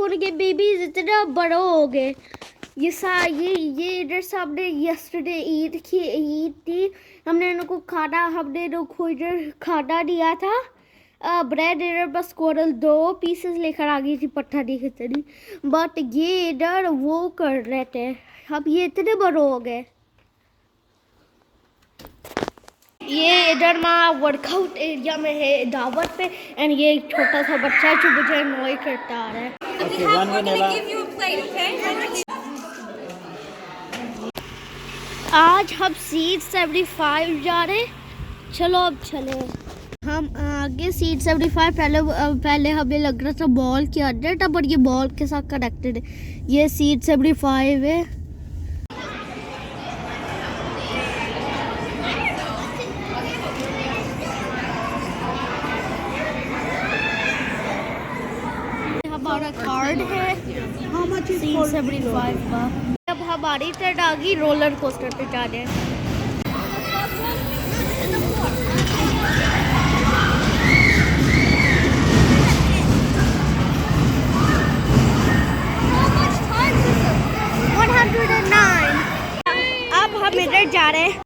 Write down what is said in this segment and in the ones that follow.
Unicorn के babies इतना बड़े हो गए। ये इधर सामने यस्टरडे ईद थी, हमने इनको इधर खाना दिया था। ब्रेड इधर बस स्क्वारल 2 पीसेस लेकर आ गई थी, पट्टा नहीं खिचड़ी। बट ये इधर वो कर रहे थे, अब ये इतने बड़े हो गए। ये इधर माँ वर्कआउट एरिया में है दावत पे, एंड ये एक छोटा सा बच्चा है जो मुझे अनॉय करता आ रहा है। आज हम सीट 75 जा रहे, चलो अब चले हम आगे। सीट 75 पहले हमें लग रहा था बॉल के अंदर था, बट ये बॉल के साथ कनेक्टेड है। ये सीट 75 है। हमारा कार्ड है सीट 75 का। अब हमारी टर्न आ गई रोलर कोस्टर पे जाने। अब हम इधर जा रहे हैं।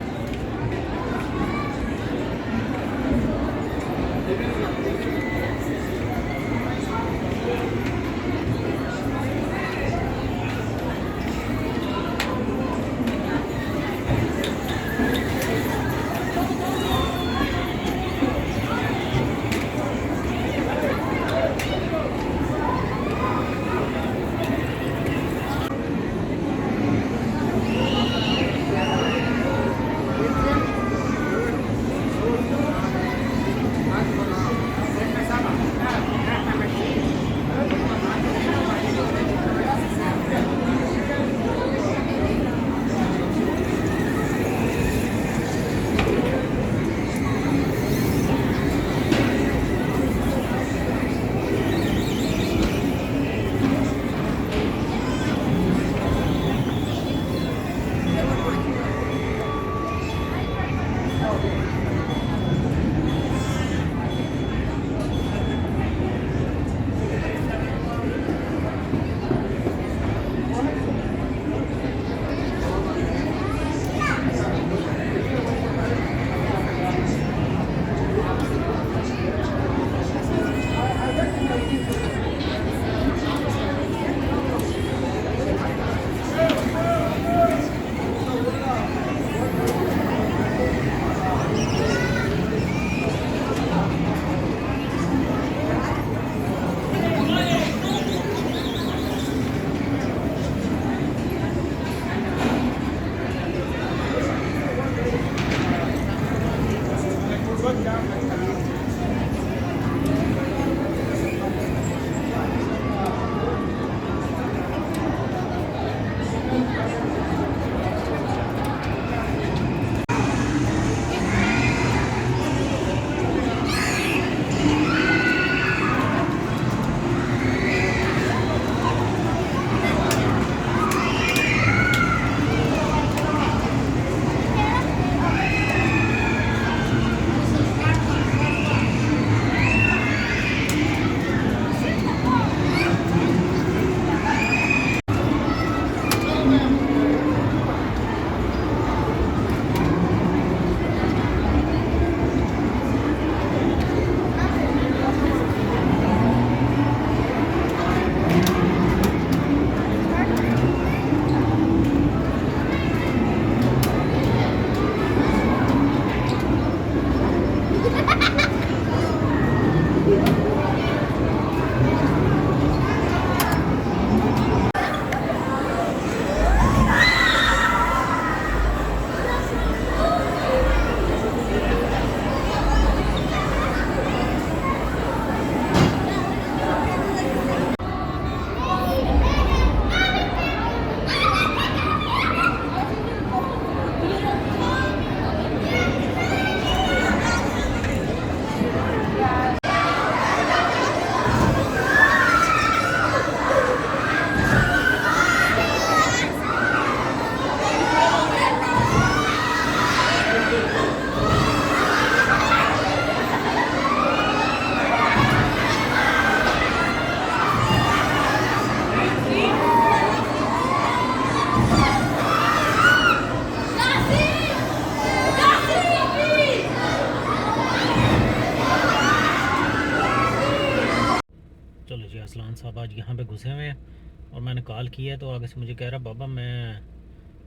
असलान साहब आज यहाँ पे घुसे हुए हैं और मैंने कॉल किया है तो आगे से मुझे कह रहा बाबा मैं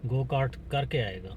गो कार्ट करके आएगा।